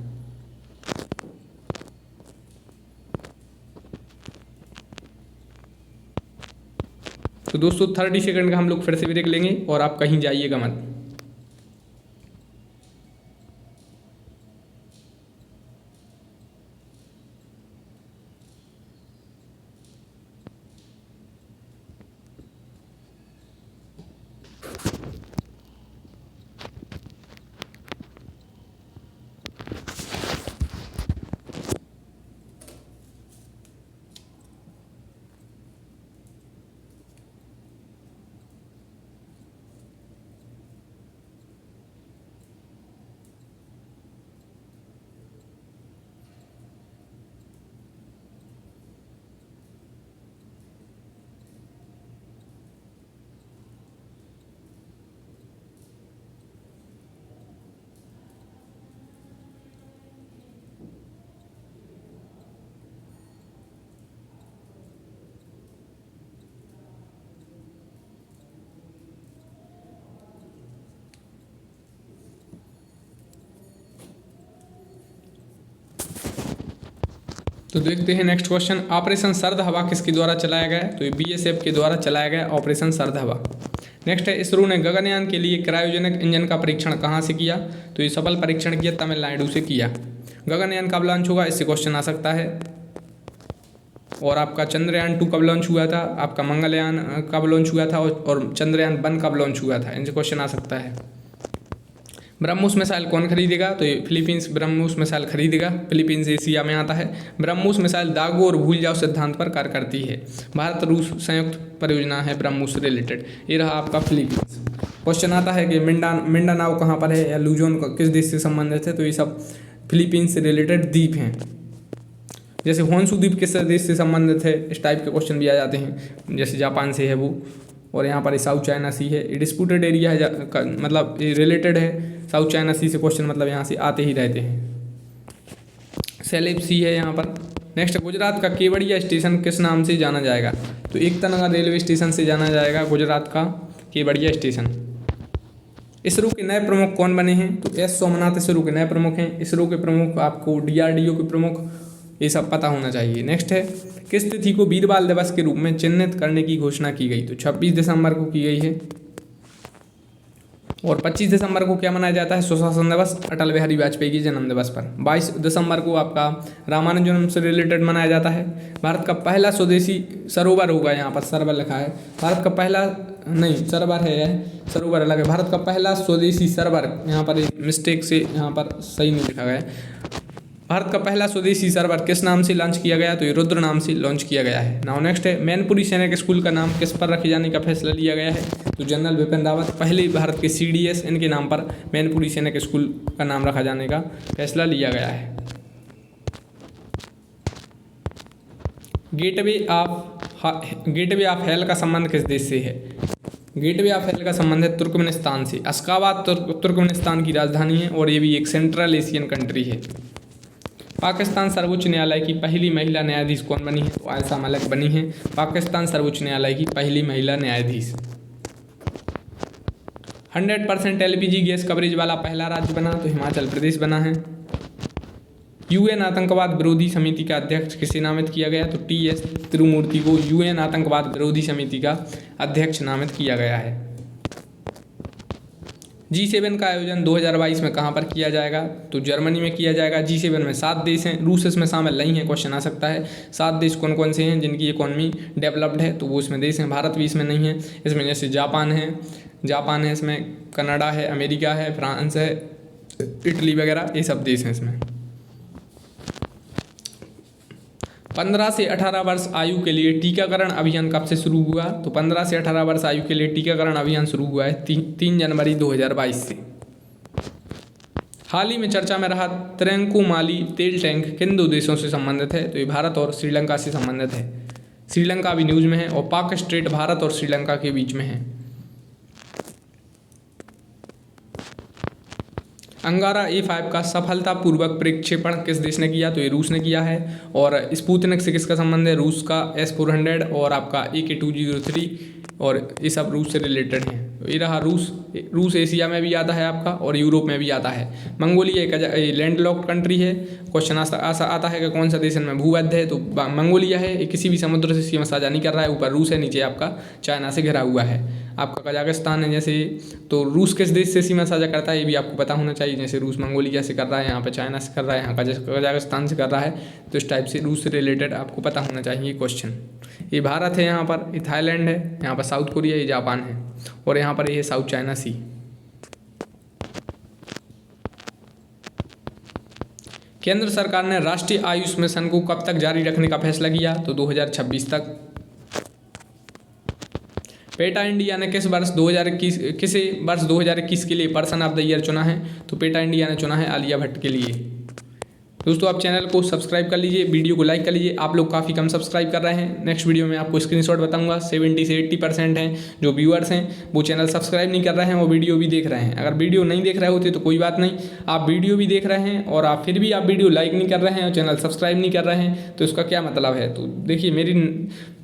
तो दोस्तों 30 सेकंड का हम लोग फिर से ब्रेक लेंगे और आप कहीं जाइएगा मत। तो देखते हैं नेक्स्ट क्वेश्चन। ऑपरेशन सर्द हवा किसके द्वारा चलाया गया? तो ये BSF के द्वारा चलाया गया ऑपरेशन सर्द हवा। नेक्स्ट है, इसरो ने गगनयान के लिए क्रायोजेनिक इंजन का परीक्षण कहाँ से किया? तो ये सफल परीक्षण किया तमिलनाडु से किया। गगनयान कब लॉन्च होगा, इससे क्वेश्चन आ सकता है। और आपका चंद्रयान 2 कब लॉन्च हुआ था, आपका मंगलयान कब लॉन्च हुआ था, और चंद्रयान 1 कब लॉन्च हुआ था, इनसे क्वेश्चन आ सकता है। ब्रह्मोस मिसाइल कौन खरीदेगा, तो ये फिलीपींस ब्रह्मोस मिसाइल खरीदेगा। फिलीपींस एशिया में आता है। ब्रह्मोस मिसाइल दागो और भूल जाओ सिद्धांत पर कार्य करती है। भारत रूस संयुक्त परियोजना है ब्रह्मोस से रिलेटेड। ये रहा आपका फिलीपींस। क्वेश्चन आता है कि मिंडानाओ कहाँ पर है या लुजोन किस देश से संबंधित है, तो ये सब फिलीपींस से रिलेटेड द्वीप हैं। जैसे होन्शु द्वीप किस देश से संबंधित है, इस टाइप के क्वेश्चन भी आ जाते हैं। जैसे जापान से है वो, और यहाँ पर साउथ चाइना सी है, ये डिस्प्यूटेड एरिया है, मतलब ये रिलेटेड है साउथ चाइना सी से। क्वेश्चन मतलब यहाँ से आते ही रहते हैं। सेलेब सी है यहाँ पर। नेक्स्ट, गुजरात का केवड़िया स्टेशन किस नाम से जाना जाएगा, तो एकतानगर रेलवे स्टेशन से जाना जाएगा गुजरात का केवड़िया स्टेशन। इसरो के नए प्रमुख कौन बने हैं, तो एस सोमनाथ इसरो के नए प्रमुख हैं। इसरो के प्रमुख आपको DRDO के प्रमुख, ये सब पता होना चाहिए। नेक्स्ट है, किस तिथि को वीर बाल दिवस के रूप में चिन्हित करने की घोषणा की गई, तो 26 दिसंबर को की गई है। और 25 दिसंबर को क्या मनाया जाता है, सुशासन दिवस, अटल बिहारी वाजपेयी के जन्म दिवस पर। 22 दिसंबर को आपका रामानुजन से रिलेटेड मनाया जाता है। भारत का पहला स्वदेशी सरोवर होगा, यहाँ पर सर्वर लिखा है। भारत का पहला नहीं, सर्वर है यह, सरोवर अलग है। भारत का पहला स्वदेशी सर्वर, यहाँ पर मिस्टेक से यहाँ पर सही नहीं लिखा गया है। भारत का पहला स्वदेशी सर्वर किस नाम से लॉन्च किया गया, तो ये रुद्र नाम से लॉन्च किया गया है। नाउ नेक्स्ट है, मैनपुरी सैनिक स्कूल का नाम किस पर रखे जाने का फैसला लिया गया है, तो जनरल बिपिन रावत, पहले भारत के CDS इनके नाम पर मैनपुरी सैनिक स्कूल का नाम रखा जाने का फैसला लिया गया है। गेटवे ऑफ हेल का संबंध किस देश से है, गेटवे ऑफ हेल का संबंध है तुर्कमेनिस्तान से। अशखाबाद तुर्कमेनिस्तान की राजधानी है और ये भी एक सेंट्रल एशियन कंट्री है। पाकिस्तान सर्वोच्च न्यायालय की पहली महिला न्यायाधीश कौन बनी है, तो आयशा मलिक बनी है पाकिस्तान सर्वोच्च न्यायालय की पहली महिला न्यायाधीश। 100% LPG गैस कवरेज वाला पहला राज्य बना, तो हिमाचल प्रदेश बना है। UN आतंकवाद विरोधी समिति का अध्यक्ष किसे नामित किया गया, तो TS तिरुमूर्ति को UN आतंकवाद विरोधी समिति का अध्यक्ष नामित किया गया है। G7 का आयोजन 2022 में कहाँ पर किया जाएगा, तो जर्मनी में किया जाएगा। G7 में 7 देश हैं, रूस इसमें शामिल नहीं है, क्वेश्चन आ सकता है। 7 देश कौन कौन से हैं जिनकी इकोनॉमी डेवलप्ड है, तो वो इसमें देश हैं। भारत भी इसमें नहीं है। इसमें जैसे जापान है, इसमें कनाडा है, अमेरिका है, फ्रांस है, इटली वगैरह, ये सब देश हैं इसमें। 15 से 18 वर्ष आयु के लिए टीकाकरण अभियान कब से शुरू हुआ, तो 15 से 18 वर्ष आयु के लिए टीकाकरण अभियान शुरू हुआ है 3 जनवरी 2022 से। हाल ही में चर्चा में रहा त्रिंकोमाली तेल टैंक किन 2 देशों से संबंधित है, तो ये भारत और श्रीलंका से संबंधित है। श्रीलंका भी न्यूज में है, और पाक स्ट्रेट भारत और श्रीलंका के बीच में है। अंगारा A5 का सफलतापूर्वक प्रक्षेपण किस देश ने किया, तो ये रूस ने किया है। और स्पुतनिक से किसका संबंध है, रूस का S-400 और आपका AK-203, और ये सब रूस से रिलेटेड हैं। तो ये रहा रूस एशिया में भी आता है आपका, और यूरोप में भी आता है। मंगोलिया एक लैंडलॉक्ड कंट्री है। क्वेश्चन आता है कि कौन सा देश इनमें भूमध्य है, तो मंगोलिया है। ये किसी भी समुद्र से सीमा साझा नहीं कर रहा है। ऊपर रूस है, नीचे आपका चाइना से घिरा हुआ है। आपका कजाकिस्तान है जैसे, तो रूस किस देश से सीमा साझा करता है ये भी आपको पता होना चाहिए। जैसे रूस मंगोलिया से कर रहा है, यहाँ पे चाइना से कर रहा है, यहाँ कजाकिस्तान से कर रहा है, तो इस टाइप से रूस से रिलेटेड आपको पता होना चाहिए क्वेश्चन। ये भारत है, यहाँ पर ये थाईलैंड है, यहाँ पर साउथ कोरिया, ये जापान है, और यहाँ पर ये साउथ चाइना सी। केंद्र सरकार ने राष्ट्रीय आयुष मिशन को कब तक जारी रखने का फैसला किया, तो 2026 तक। पेटा इंडिया ने किसे वर्ष 2021 के लिए पर्सन ऑफ द ईयर चुना है, तो पेटा इंडिया ने चुना है आलिया भट्ट के लिए। दोस्तों आप चैनल को सब्सक्राइब कर लीजिए, वीडियो को लाइक कर लीजिए। आप लोग काफ़ी कम सब्सक्राइब कर रहे हैं। नेक्स्ट वीडियो में आपको स्क्रीनशॉट बताऊंगा। 70 से 80% हैं जो व्यूअर्स हैं वो चैनल सब्सक्राइब नहीं कर रहे हैं, वो वीडियो भी देख रहे हैं। अगर वीडियो नहीं देख रहे होते तो कोई बात नहीं, आप वीडियो भी देख रहे हैं और आप फिर भी आप वीडियो लाइक नहीं कर रहे हैं और चैनल सब्सक्राइब नहीं कर रहे हैं, तो इसका क्या मतलब है। तो देखिए, मेरी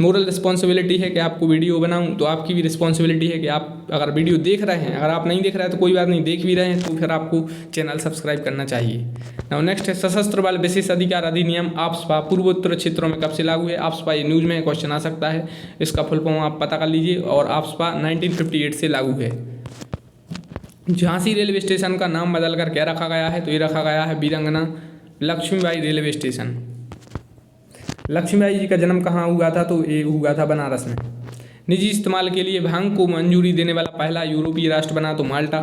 मोरल रिस्पॉन्सिबिलिटी है कि आपको वीडियो बनाऊँ, तो आपकी भी रिस्पॉन्सिबिलिटी है कि आप अगर वीडियो देख रहे हैं, अगर आप नहीं देख रहे हैं तो कोई बात नहीं, देख भी रहे हैं तो फिर आपको चैनल सब्सक्राइब करना चाहिए। नाउ नेक्स्ट है सशस्त्र बल विशेष अधिकार अधिनियम AFSPA पूर्वोत्तर क्षेत्रों में कब से लागू है। AFSPA ये न्यूज में क्वेश्चन आ सकता है, इसका फुल फॉर्म आप पता कर लीजिए। और AFSPA 1958 से लागू है। झांसी रेलवे स्टेशन का नाम बदलकर क्या रखा गया है, तो ये रखा गया है वीरांगना लक्ष्मीबाई रेलवे स्टेशन। लक्ष्मीबाई जी का जन्म कहाँ हुआ था? तो ये हुआ था बनारस में। निजी इस्तेमाल के लिए भांग को मंजूरी देने वाला पहला यूरोपीय राष्ट्र बना तो माल्टा।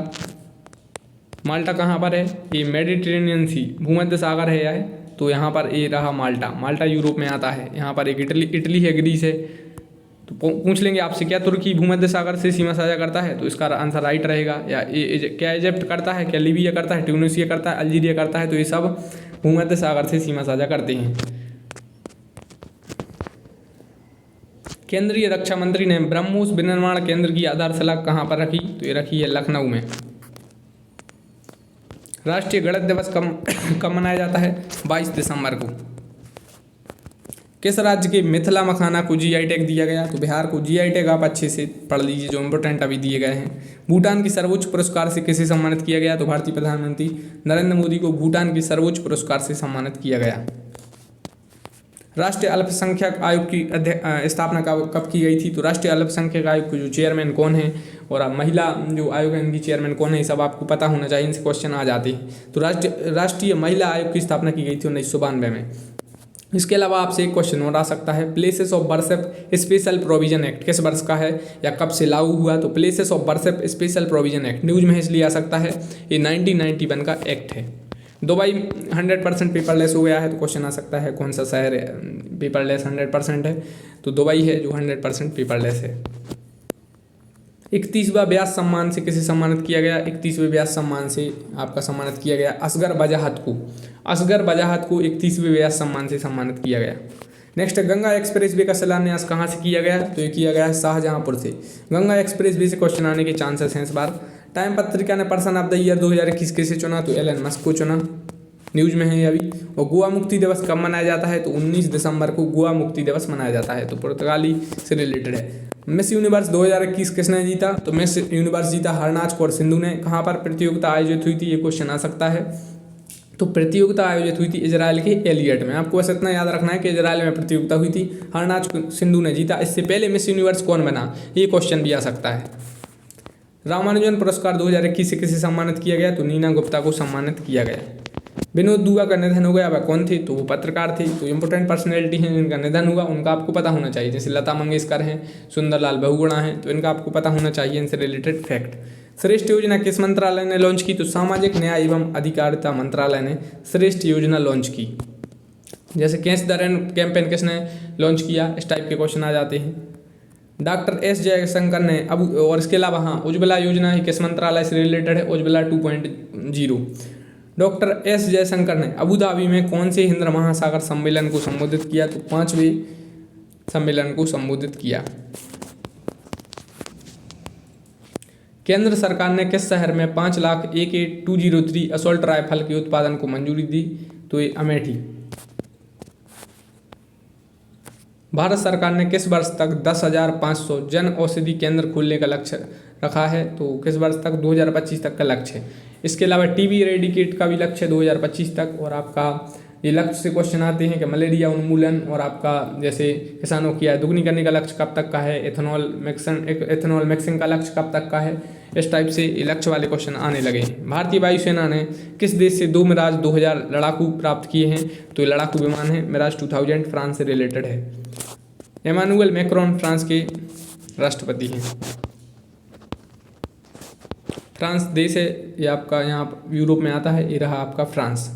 माल्टा कहाँ पर है? ये मेडिटेरेनियन सी, भूमध्य सागर है यह, तो यहाँ पर ये रहा माल्टा। माल्टा यूरोप में आता है। यहाँ पर एक इटली है, ग्रीस है। तो पूछ लेंगे आपसे, क्या तुर्की भूमध्य सागर से सीमा साझा करता है? तो इसका आंसर राइट रहेगा। या क्या इजिप्ट करता है? क्या लीबिया करता है? ट्यूनीशिया करता है? अल्जीरिया करता है? तो ये सब भूमध्य सागर से सीमा साझा करते हैं। केंद्रीय रक्षा मंत्री ने ब्रह्मोस विनिर्माण केंद्र की आधारशिला कहाँ पर रखी? तो ये रखी है लखनऊ में। राष्ट्रीय गणित दिवस कब मनाया जाता है? 22 दिसंबर को। किस राज्य के मिथिला मखाना को जीआई टैग दिया गया? तो बिहार को। जीआई टैग आप अच्छे से पढ़ लीजिए, जो इम्पोर्टेंट अभी दिए गए हैं। भूटान की सर्वोच्च पुरस्कार से किसे सम्मानित किया गया? तो भारतीय प्रधानमंत्री नरेंद्र मोदी को भूटान की सर्वोच्च पुरस्कार से सम्मानित किया गया। राष्ट्रीय अल्पसंख्यक आयोग की स्थापना कब की गई थी? तो राष्ट्रीय अल्पसंख्यक आयोग के जो चेयरमैन कौन है और महिला जो आयोग है इनकी चेयरमैन कौन है, ये सब आपको पता होना चाहिए, इनसे क्वेश्चन आ जाते हैं। तो राष्ट्रीय महिला आयोग की स्थापना की गई थी 1992 में। इसके अलावा आपसे एक क्वेश्चन और आ सकता है, places of worship special provision act किस वर्ष का है या कब से लागू हुआ? तो places of worship special provision act news में इसलिए आ सकता है, ये 1991 का एक्ट है। दुबई 100% पेपरलेस हो गया है, तो क्वेश्चन आ सकता है कौन सा शहर पेपरलेस 100% है? तो दुबई है जो 100% पेपरलेस है। 31वां व्यास सम्मान से किसे सम्मानित किया गया? 31वें व्यास सम्मान से आपका सम्मानित किया गया असगर बजाहत को। असगर बजाहत को 31वें व्यास सम्मान से सम्मानित किया गया। नेक्स्ट, गंगा एक्सप्रेस वे का शिलान्यास कहाँ से किया गया? तो ये किया गया है शाहजहांपुर से। गंगा एक्सप्रेस वे से क्वेश्चन आने के चांसेस हैं इस बार। टाइम पत्रिका ने पर्सन ऑफ द ईयर 2021 किसे चुना? तो एलन मस्क को चुना, न्यूज में है अभी। और गोवा मुक्ति दिवस कब मनाया जाता है? तो 19 दिसंबर को गोवा मुक्ति दिवस मनाया जाता है, तो पुर्तगाली से रिलेटेड है। मिस यूनिवर्स 2021 किसने जीता? तो मिस यूनिवर्स जीता हरनाज कौर सिंधु ने। कहाँ पर प्रतियोगिता आयोजित हुई थी? ये क्वेश्चन आ सकता है। तो प्रतियोगिता आयोजित हुई थी इजराइल के एलियट में। आपको बस इतना याद रखना है कि इजराइल में प्रतियोगिता हुई थी, हरनाज सिंधु ने जीता। इससे पहले मिस यूनिवर्स कौन बना, ये क्वेश्चन भी आ सकता है। रामानुजन पुरस्कार 2021 से किसे सम्मानित किया गया? तो नीना गुप्ता को सम्मानित किया गया। विनोद दुआ का निधन हो गया, वह कौन थे? तो वो पत्रकार थे। तो इंपोर्टेंट पर्सनैलिटी हैं जिनका निधन हुआ, उनका आपको पता होना चाहिए। जैसे लता मंगेशकर हैं, सुंदरलाल बहुगुणा हैं, तो इनका आपको पता होना चाहिए, इनसे रिलेटेड फैक्ट। श्रेष्ठ योजना किस मंत्रालय ने लॉन्च की? तो सामाजिक न्याय एवं अधिकारिता मंत्रालय ने श्रेष्ठ योजना लॉन्च की। जैसे कैच द रैन कैंपेन किसने लॉन्च किया, इस टाइप के क्वेश्चन आ जाते हैं। डॉक्टर एस जयशंकर ने और इसके अलावा हाँ, उज्ज्वला योजना ही किस मंत्रालय से रिलेटेड है? उज्ज्वला 2.0। डॉक्टर एस जयशंकर ने अबू धाबी में कौन से हिंद महासागर सम्मेलन को संबोधित किया? तो 5वें सम्मेलन को संबोधित किया। केंद्र सरकार ने किस शहर में 5 लाख AK-203 असॉल्ट राइफल के उत्पादन को मंजूरी दी? तो ये अमेठी। भारत सरकार ने किस वर्ष तक 10,500 जन औषधि केंद्र खोलने का लक्ष्य रखा है? तो किस वर्ष तक? 2025 तक का लक्ष्य है। इसके अलावा टीबी इरेडिकेट का भी लक्ष्य है 2025 तक। और आपका ये लक्ष्य से क्वेश्चन आते हैं कि मलेरिया उन्मूलन और आपका जैसे किसानों की आय दोगुनी करने का लक्ष्य कब तक का है? एथेनॉल मिक्सिंग का लक्ष्य कब तक का है? इस टाइप से लक्ष्य वाले क्वेश्चन आने लगे हैं। भारतीय वायुसेना ने किस देश से 2 मिराज 2000 लड़ाकू प्राप्त किए हैं? तो ये लड़ाकू विमान है मिराज 2000, फ्रांस से रिलेटेड है। एमानुएल मैक्रोन फ्रांस के राष्ट्रपति हैं। फ्रांस देश है, ये आपका यहाँ यूरोप में आता है, ये रहा आपका फ्रांस।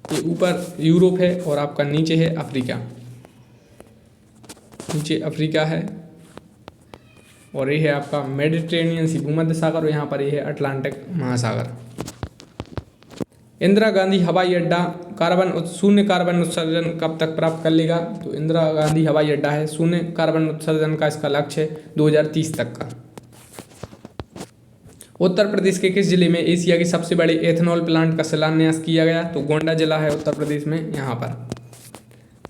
ये ऊपर यूरोप है और आपका नीचे है अफ्रीका। नीचे अफ्रीका है और ये है आपका मेडिटेरेनियन सी, भूमध्य सागर, और यहाँ पर ये है अटलांटिक महासागर। इंदिरा गांधी हवाई अड्डा शून्य कार्बन उत्सर्जन कब तक प्राप्त कर लेगा? तो इंदिरा गांधी हवाई अड्डा है, शून्य कार्बन उत्सर्जन का इसका लक्ष्य है 2030 तक का। उत्तर प्रदेश के किस जिले में एशिया की सबसे बड़े एथेनॉल प्लांट का शिलान्यास किया गया? तो गोंडा जिला है उत्तर प्रदेश में, यहाँ पर।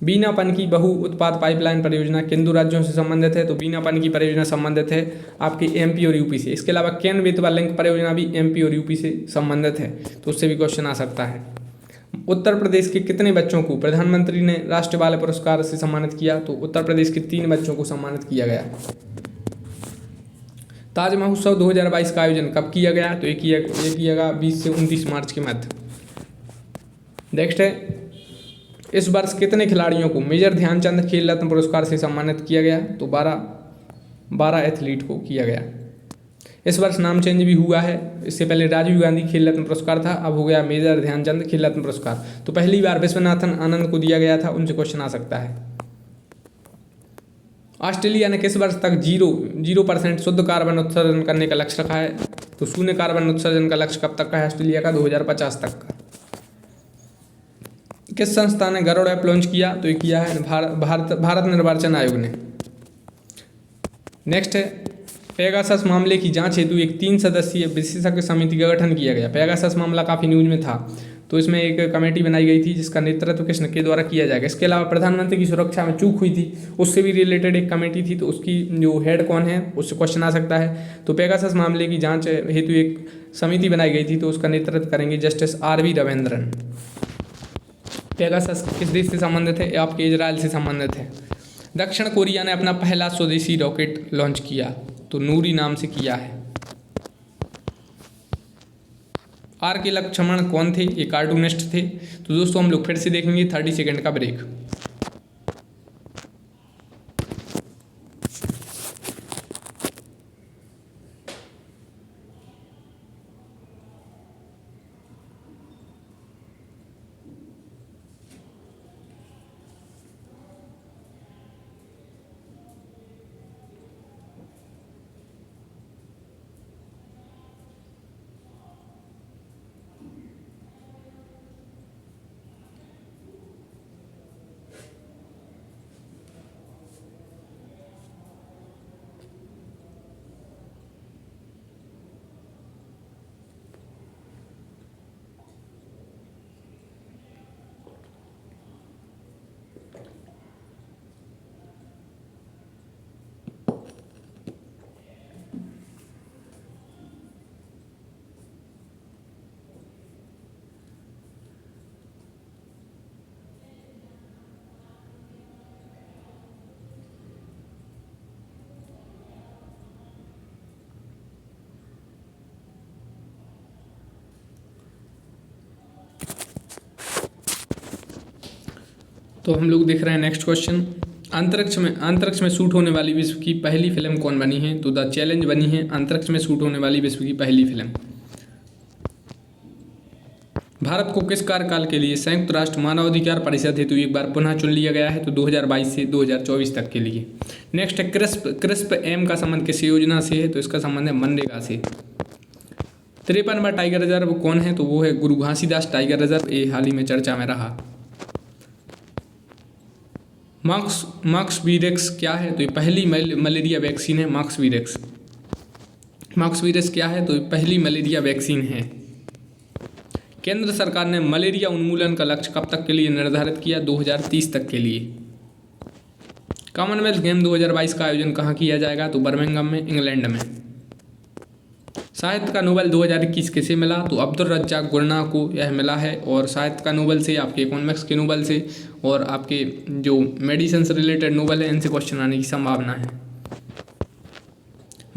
बीनापन की बहु उत्पाद पाइपलाइन परियोजना किन 2 राज्यों से संबंधित है? तो बीनापन की परियोजना संबंधित है आपकी एमपी और यूपी से। इसके अलावा केन बेतवा लिंक परियोजना भी एमपी और यूपी से संबंधित है, तो उससे भी क्वेश्चन आ सकता है। उत्तर प्रदेश के कितने बच्चों को प्रधानमंत्री ने राष्ट्रीय बाल पुरस्कार से सम्मानित किया? तो उत्तर प्रदेश के 3 बच्चों को सम्मानित किया गया। ताज महोत्सव 2022 का आयोजन कब किया गया? तो ये किया गया 20 से 29 मार्च के मध्य। नेक्स्ट है, इस वर्ष कितने खिलाड़ियों को मेजर ध्यानचंद खेल रत्न पुरस्कार से सम्मानित किया गया? तो 12 एथलीट को किया गया। इस वर्ष नाम चेंज भी हुआ है, इससे पहले राजीव गांधी खेल रत्न पुरस्कार था, अब हो गया मेजर ध्यानचंद खेल रत्न पुरस्कार। तो पहली बार विश्वनाथन आनंद को दिया गया था, उनसे क्वेश्चन आ सकता है। ऑस्ट्रेलिया ने किस वर्ष तक 0% शुद्ध कार्बन उत्सर्जन करने का लक्ष्य रखा है? तो शून्य कार्बन उत्सर्जन का लक्ष्य कब तक का है ऑस्ट्रेलिया का? 2050 तक का। किस संस्था ने गरुड़ ऐप लॉन्च किया? तो ये किया है भारत निर्वाचन आयोग ने। नेक्स्ट है, पेगासस मामले की जांच हेतु एक 3 सदस्यीय विशेषज्ञ समिति का गठन किया गया। पेगासस मामला काफ़ी न्यूज में था, तो इसमें एक कमेटी बनाई गई थी जिसका नेतृत्व किसके द्वारा किया जाएगा। इसके अलावा प्रधानमंत्री की सुरक्षा में चूक हुई थी, उससे भी रिलेटेड एक कमेटी थी, तो उसकी जो हेड कौन है उससे क्वेश्चन आ सकता है। तो पेगासस मामले की जाँच हेतु एक समिति बनाई गई थी, तो उसका नेतृत्व करेंगे जस्टिस RV रविंद्रन। पेगासस किस देश से संबंधित है? आपके इजराइल से संबंधित है। दक्षिण कोरिया ने अपना पहला स्वदेशी रॉकेट लॉन्च किया, तो नूरी नाम से किया है। R.K. लक्ष्मण कौन थे? ये कार्टूनिस्ट थे। तो दोस्तों हम लोग फिर से देखेंगे 30 सेकेंड का ब्रेक। तो हम लोग देख रहे हैं नेक्स्ट क्वेश्चन। अंतरिक्ष में शूट होने वाली विश्व की पहली फिल्म कौन बनी है? तो द चैलेंज बनी है अंतरिक्ष में शूट होने वाली विश्व की पहली फिल्म। भारत को किस कार्यकाल के लिए संयुक्त राष्ट्र मानवाधिकार परिषद हेतु एक बार पुनः चुन लिया गया है? तो 2022 से 2024 तक के लिए। नेक्स्ट है, क्रिस्प एम का संबंध किस योजना से है? तो इसका संबंध है मनरेगा से। 53वां टाइगर रिजर्व कौन है? तो वो है गुरु घासीदास टाइगर रिजर्व, ये हाल ही में चर्चा में रहा। मॉक्सवीरेक्स क्या है? तो ये पहली मलेरिया वैक्सीन है। मॉक्सवीरेक्स क्या है? तो ये पहली मलेरिया वैक्सीन है। केंद्र सरकार ने मलेरिया उन्मूलन का लक्ष्य कब तक के लिए निर्धारित किया? 2030 तक के लिए। कॉमनवेल्थ गेम 2022 का आयोजन कहाँ किया जाएगा? तो बर्मिंघम में, इंग्लैंड में। साहित्य का नोबेल 2021 किसे मिला? तो अब्दुल रज्जाक गुरना को यह मिला है। और साहित्य का नोबेल से, आपके इकोनॉमिक्स के नोबेल से और आपके जो मेडिसिन से रिलेटेड नोबेल है, इनसे क्वेश्चन आने की संभावना है।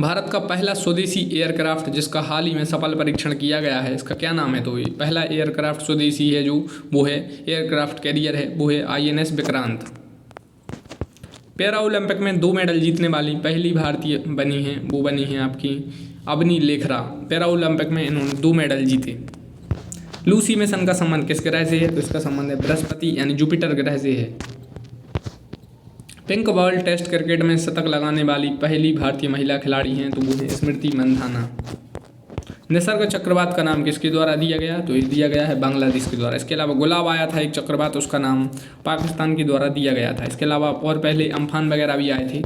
भारत का पहला स्वदेशी एयरक्राफ्ट जिसका हाल ही में सफल परीक्षण किया गया है, इसका क्या नाम है? तो ये पहला एयरक्राफ्ट स्वदेशी है जो वो है एयरक्राफ्ट कैरियर है, वो है INS विक्रांत। पैरा ओलंपिक में 2 मेडल जीतने वाली पहली भारतीय बनी है, वो बनी है आपकी अवनी लेखरा। पैरा ओलंपिक में इन्होंने 2 मेडल जीते। लूसी मिशन का संबंध किस ग्रह से है? तो इसका संबंध है बृहस्पति यानी जुपिटर ग्रह से है। पिंक बॉल टेस्ट क्रिकेट में शतक लगाने वाली पहली भारतीय महिला खिलाड़ी हैं, तो वो है स्मृति मंधाना। निसर्ग चक्रवात का नाम किसके द्वारा दिया गया? तो ये दिया गया है बांग्लादेश के द्वारा। इसके अलावा गुलाब आया था एक चक्रवात, उसका नाम पाकिस्तान के द्वारा दिया गया था। इसके अलावा और पहले अम्फान वगैरह भी आए थे।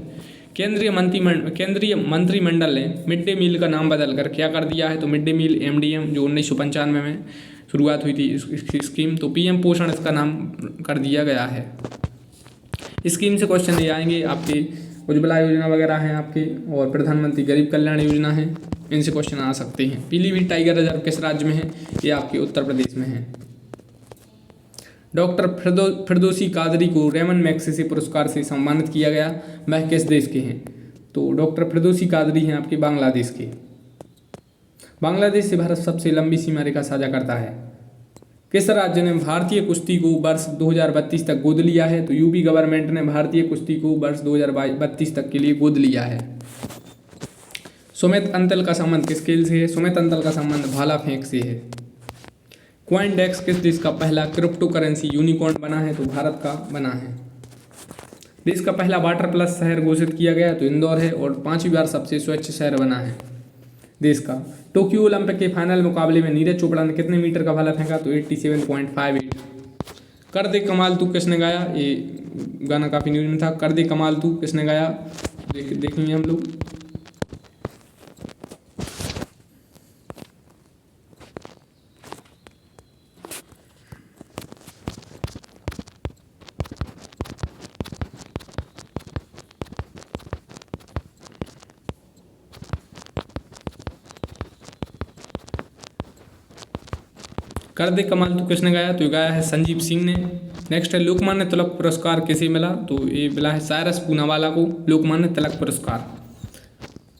केंद्रीय मंत्रिमंडल ने मिड डे मील का नाम बदल कर क्या कर दिया है? तो मिड डे मील MDM जो 1995 में शुरुआत हुई थी इसकी स्कीम, तो PM पोषण इसका नाम कर दिया गया है। स्कीम से क्वेश्चन ये आएंगे, आपके उज्ज्वला योजना वगैरह हैं आपके, और प्रधानमंत्री गरीब कल्याण योजना है, इनसे क्वेश्चन आ सकते हैं। पीलीभीत टाइगर रिजर्व किस राज्य में है? ये आपके उत्तर प्रदेश में है। डॉक्टर फिरदौसी कादरी को रेमन मैग्सेसे पुरस्कार से सम्मानित किया गया, वह किस देश के हैं? तो डॉक्टर फिरदौसी कादरी हैं आपके बांग्लादेश के। बांग्लादेश से भारत सबसे लंबी सीमा रेखा साझा करता है। किस राज्य ने भारतीय कुश्ती को वर्ष 2032 तक गोद लिया है? तो यूपी गवर्नमेंट ने भारतीय कुश्ती को वर्ष 2032 तक के लिए गोद लिया है। सुमित अंतल का संबंध किस खेल से है? सुमित अंतल का संबंध भाला फेंक से है। कॉइनडेक्स किस देश का पहला क्रिप्टो करेंसी यूनिकॉर्न बना है? तो भारत का बना है। देश का पहला वाटर प्लस शहर घोषित किया गया तो इंदौर है, और 5वीं बार सबसे स्वच्छ शहर बना है देश का। टोक्यो ओलंपिक के फाइनल मुकाबले में नीरज चोपड़ा ने कितने मीटर का भाला फेंका? तो 87.58। कर दे कमाल तू किसने गाया? ये गाना काफ़ी न्यूज में था। कर दे कमाल तू किसने गाया? देखेंगे हम लोग। कर दे कमाल तू किसने गाया? तो ये गाया है संजीव सिंह ने। नेक्स्ट है लोकमान्य तिलक पुरस्कार किसे मिला? तो ये मिला है साइरस पूनावाला को लोकमान्य तिलक पुरस्कार।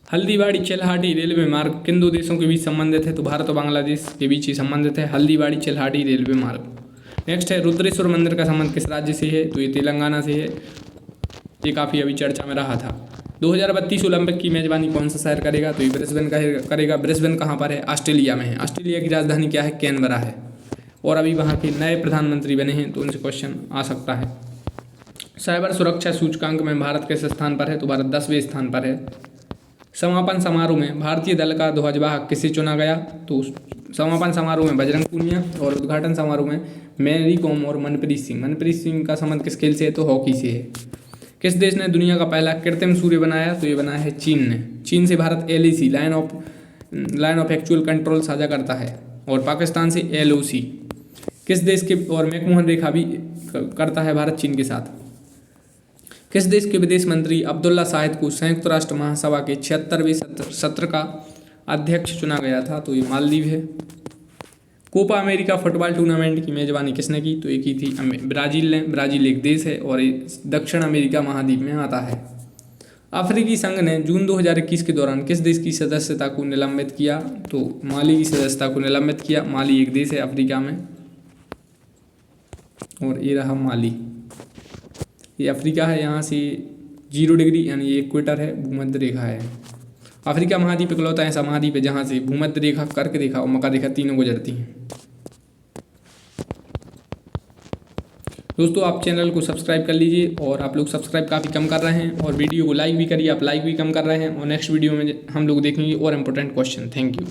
हल्दीबाड़ी चिल्हाटी रेलवे मार्ग किन दो देशों के बीच संबंधित है? तो भारत और बांग्लादेश के बीच ही संबंधित है हल्दीबाड़ी चिल्हाटी रेलवे मार्ग। नेक्स्ट है रुद्रेश्वर मंदिर का संबंध किस राज्य से है? तो ये तेलंगाना से है। ये काफ़ी अभी चर्चा में रहा था। 2032 ओलंपिक की मेजबानी कौन सा शहर करेगा? तो ये ब्रिस्बेन का करेगा। ब्रिस्बेन कहाँ पर है? ऑस्ट्रेलिया में है। ऑस्ट्रेलिया की राजधानी क्या है? कैनबरा है। और अभी वहाँ के नए प्रधानमंत्री बने हैं, तो उनसे क्वेश्चन आ सकता है। साइबर सुरक्षा सूचकांक में भारत किस स्थान पर है? तो भारत 10वें स्थान पर है। समापन समारोह में भारतीय दल का ध्वजवाहक किसे चुना गया? तो समापन समारोह में बजरंग पूनिया, और उद्घाटन समारोह में मैरी कॉम और मनप्रीत सिंह। मनप्रीत सिंह का संबंध किस खेल से है? तो हॉकी से है। किस देश ने दुनिया का पहला कृत्रिम सूर्य बनाया? तो ये बनाया है चीन ने। चीन से Bharat LAC line of actual control साझा करता है, और पाकिस्तान से LOC। किस देश के और मैकमोहन रेखा भी करता है भारत चीन के साथ। किस देश के विदेश मंत्री अब्दुल्ला शाहिद को संयुक्त राष्ट्र महासभा के 76वें सत्र का अध्यक्ष चुना गया था? तो ये मालदीव है। कोपा अमेरिका फुटबॉल टूर्नामेंट की मेजबानी किसने की? तो ये की थी ब्राज़ील ने। ब्राज़ील एक देश है और ये दक्षिण अमेरिका महाद्वीप में आता है। अफ्रीकी संघ ने जून 2021 के दौरान किस देश की सदस्यता को निलंबित किया? तो माली की सदस्यता को निलंबित किया। माली एक देश है अफ्रीका में, और ये रहा माली। ये अफ्रीका है, यहाँ से 0 डिग्री यानी ये इक्वेटर है, भूमध्य रेखा है। अफ्रीका महाद्वीप इकलौता ऐसा महाद्वीप है जहाँ से भूमध्य रेखा, कर्क रेखा और मकर रेखा तीनों गुजरती हैं। दोस्तों आप चैनल को सब्सक्राइब कर लीजिए, और आप लोग सब्सक्राइब काफ़ी कम कर रहे हैं, और वीडियो को लाइक भी करिए। आप लाइक भी कम कर रहे हैं, और नेक्स्ट वीडियो में हम लोग देखेंगे और इम्पोर्टेंट क्वेश्चन। Thank you.